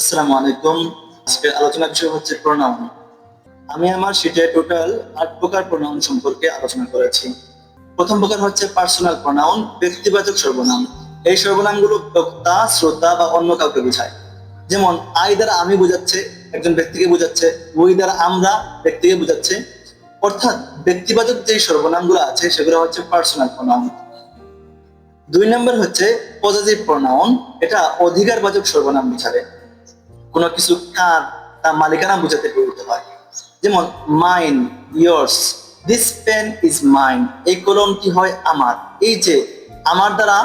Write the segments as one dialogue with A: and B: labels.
A: আসসালামু আলাইকুম। আজকের আলোচনার বিষয় হচ্ছে প্রোনাউন। আমি আমার শীটে টোটাল ৮ প্রকার প্রোনাউন সম্পর্কে আলোচনা করেছি। প্রথম প্রকার হচ্ছে পার্সোনাল প্রোনাউন, ব্যক্তিবাচক সর্বনাম। এই সর্বনামগুলো বক্তা, শ্রোতা বা অন্য কাউকে বোঝায়। যেমন আই দ্বারা আমি বোঝাচ্ছে একজন ব্যক্তিকে বোঝাচ্ছে, উই দ্বারা আমরা ব্যক্তিকে বোঝাচ্ছে। অর্থাৎ ব্যক্তিবাচক যে সর্বনামগুলো আছে সেগুলো হচ্ছে পার্সোনাল প্রোনাউন। ২ নম্বর হচ্ছে পজিটিভ প্রোনাউন। এটা অধিকারবাচক সর্বনাম বোঝাবে। কোনো কিছু কার, তার মালিকানা বোঝাতে ব্যবহৃত হয়। যেমন mine, yours, this pen is mine, এই কলমটি হয় আমার। এই যে আমার দ্বারা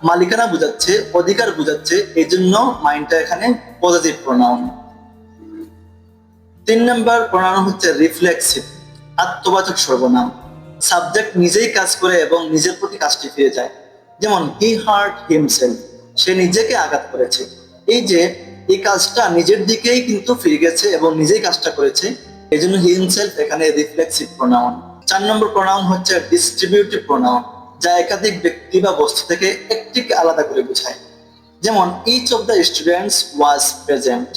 A: মালিকানা বোঝাচ্ছে, অধিকার বোঝাচ্ছে, এই জন্য মাইনটা এখানে পজিটিভ প্রোনাউন। ৩ নম্বর প্রোনাউন হচ্ছে রিফ্লেক্সিভ, আত্মবাচক সর্বনাম। সাবজেক্ট নিজেই কাজ করে এবং নিজের প্রতি কাজটি ফিরে যায়। যেমন হি হার্ট হিমসেলফ, সে নিজেকে আঘাত করেছে। এই যে এই কাজটা নিজের দিকেই কিন্তু ফিরে গেছে এবং নিজেই কাজটা করেছে, এই জন্য হিমসেলফ এখানে রিফ্লেক্সিভ প্রোনাউন। ৪ নম্বর প্রোনাউন হচ্ছে ডিস্ট্রিবিউটিভ প্রোনাউন, যা একাধিক ব্যক্তি বা বস্তু থেকে একটিকে আলাদা করে বোঝায়। যেমন each of the students was present,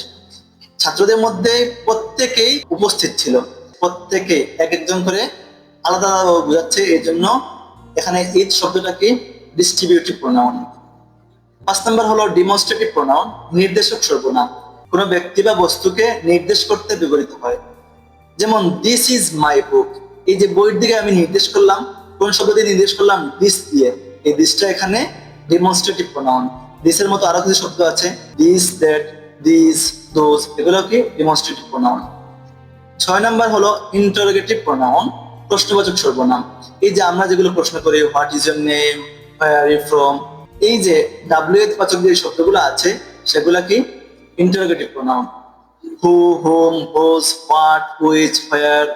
A: ছাত্রদের মধ্যে প্রত্যেকেই উপস্থিত ছিল। প্রত্যেকে এক একজন করে আলাদা আলাদা বোঝাচ্ছে, এই জন্য এখানে ইচ শব্দটাকে ডিস্ট্রিবিউটিভ প্রোনাউন। ৫ নম্বর হলো ডিমনস্ট্রেটিভ প্রোনাউন, নির্দেশক সর্বনাম। কোনো ব্যক্তি বা বস্তুকে নির্দেশ করতে ব্যবহৃত হয়। যেমন দিস ইজ মাই বুক, এই যে বইয়ের দিকে আমি নির্দেশ করলাম, কোন শব্দ দিয়ে নির্দেশ করলাম? দিস দিয়ে। এই দিসটা এখানে ডিমনস্ট্রেটিভ প্রোনাউন। দিসের মতো আরো কিছু শব্দ আছে, দিস, দ্যাট, দিস, দোজ, এগুলো কি ডিমনস্ট্রেটিভ প্রোনাউন। ৬ নম্বর হলো ইন্টারোগেটিভ প্রোনাউন, প্রশ্নবাচক সর্বনাম। এই যে আমরা যেগুলো প্রশ্ন করি, what is your name, where are you from, এই যে ডাব্লিউএইচ বাচক যে শব্দগুলো আছে সেগুলা কি interrogative pronoun. Who, whom, whose, what, which, where,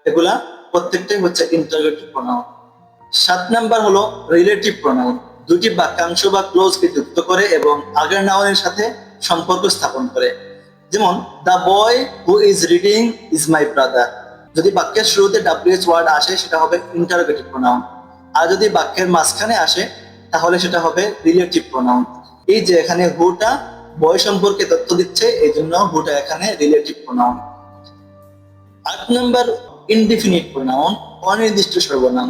A: এগুলা প্রত্যেকটাই হচ্ছে ইন্টারোগেটিভ প্রোনাউন। ৭ নাম্বার হলো রিলেটিভ প্রোনাউন, দুটি বাক্যাংশ বা ক্লোজকে যুক্ত করে এবং আগের নাউনের সাথে সম্পর্ক স্থাপন করে। যেমন the boy who is reading is my brother, যদি বাক্যের শুরুতে ডাব্লিউএইচ ওয়ার্ড আসে সেটা হবে ইন্টারোগেটিভ প্রোনাউন, আর যদি বাক্যের মাঝখানে আসে তাহলে সেটা হবে রিলেটিভ প্রোনাউন। এই যে এখানে হুটা বয় সম্পর্কে তথ্য দিচ্ছে, এই জন্য হুটা এখানে রিলেটিভ প্রোনাউন। ৮ নম্বর ইনডিফিনিট প্রোনাউন, অনির্দিষ্ট সর্বনাম,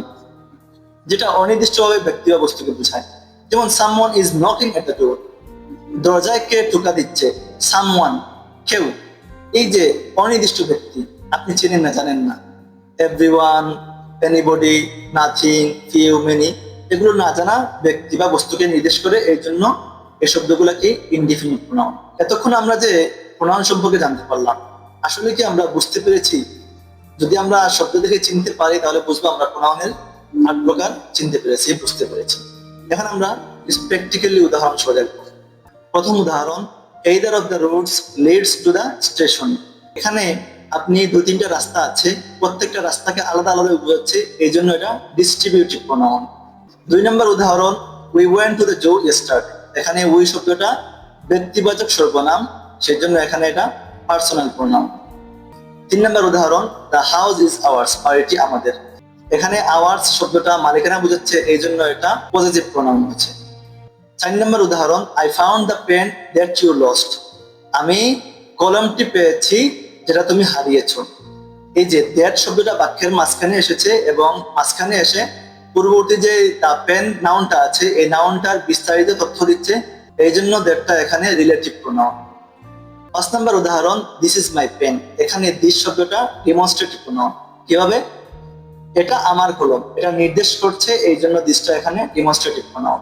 A: যেটা অনির্দিষ্টভাবে ব্যক্তি বা বস্তুকে বোঝায়। যেমন someone is knocking at the door, দরজায় কে টোকা দিচ্ছে। সামওয়ান, কেউ। এই যে অনির্দিষ্ট ব্যক্তি, আপনি চেনেন না, জানেন না। Everyone, anybody, nothing, few, many, এগুলো না জানা ব্যক্তি বা বস্তুকে নির্দেশ করে, এই জন্য এই শব্দগুলোকে ইনডিফিনিট প্রোনাউন। এতক্ষণ আমরা যে প্রোনাউন সম্পর্কে জানতে পারলাম, আসলে কি আমরা বুঝতে পেরেছি? যদি আমরা শব্দ দেখে চিনতে পারি তাহলে বুঝবো আমরা প্রোনাউনের ৮ প্রকার চিনতে পেরেছি, বুঝতে পেরেছি। এখন আমরা প্র্যাকটিক্যালি উদাহরণ সহ দেখবো। প্রথম উদাহরণ, either of the roads leads to the station। এখানে আপনি ২-৩টা রাস্তা আছে, প্রত্যেকটা রাস্তাকে আলাদা আলাদা বোঝাচ্ছে, এই জন্য এটা ডিস্ট্রিবিউটিভ প্রোনাউন। ২ নম্বর উদাহরণ, we went to the zoo yesterday। এখানে উই শব্দটা ব্যক্তিবাচক সর্বনাম, সেজন্য এখানে এটা পার্সোনাল প্রোনাউন। ৩ নম্বর উদাহরণ, the house is ours, বাড়িটি আমাদের। এখানে আওয়ার্স শব্দটা মালিকানা বোঝাচ্ছে, এই জন্য এটা পজিটিভ প্রোনাউন হচ্ছে। ৪ নম্বর উদাহরণ, I found the pen that you lost। আমি কলমটি পেয়েছি যেটা তুমি হারিয়েছো। এই যে দ্যাট শব্দটা বাক্যের মাঝখানে এসেছে এবং মাঝখানে এসে পূর্ববর্তী যে দ্য পেন নাউনটা আছে, এই নাউনটার বিস্তারিত তথ্য দিচ্ছে, এই জন্য দ্যাটটা এখানে রিলেটিভ প্রোনাউন। ৫ নম্বর উদাহরণ, দিস ইজ মাই পেন। এখানে দিস শব্দটা ডেমনস্ট্রেটিভ প্রোনাউন। কিভাবে? এটা আমার কলম, এটা নির্দেশ করছে, এই জন্য দিসটা এখানে ডেমনস্ট্রেটিভ প্রোনাউন।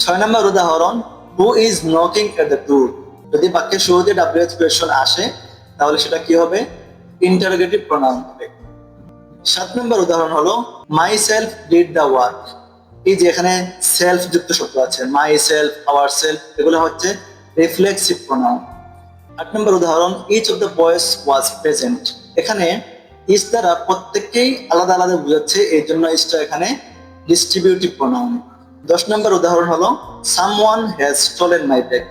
A: ৬ নম্বর উদাহরণ, who is knocking at the door. যদি বাক্যের শুরুতে ডাব্লিউএইচ কোয়েশ্চন আসে তাহলে সেটা কি হবে? ইন্টারোগেটিভ প্রোনাউন হবে। ৭ নম্বর উদাহরণ হলো, my self did the work. এই যে এখানে সেলফ যুক্ত শব্দ আছে, মাই সেলফ, আওয়ার সেলফ, এগুলো হচ্ছে রিফ্লেক্সিভ প্রোনাউন। ৮ নম্বর উদাহরণ, each of the boys was present. এখানে ইচ দ্বারা প্রত্যেককেই আলাদা আলাদা বোঝাচ্ছে, এই জন্য ইচটা এখানে ডিস্ট্রিবিউটিভ প্রোনাউন। ১০ নম্বর উদাহরণ হলো, someone has stolen my bag.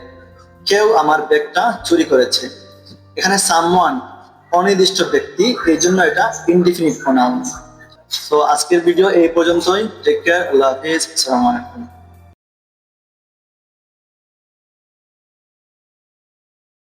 A: কেউ আমার ব্যাগটা চুরি করেছে। এখানে সামওয়ান অনির্দিষ্ট ব্যক্তি, এই জন্য এটা ইনডিফিনিট প্রোনাউন। তো আজকের ভিডিও এই পর্যন্তই। টেক কেয়ার, আল্লাহ হাফেজ, আসসালামু আলাইকুম।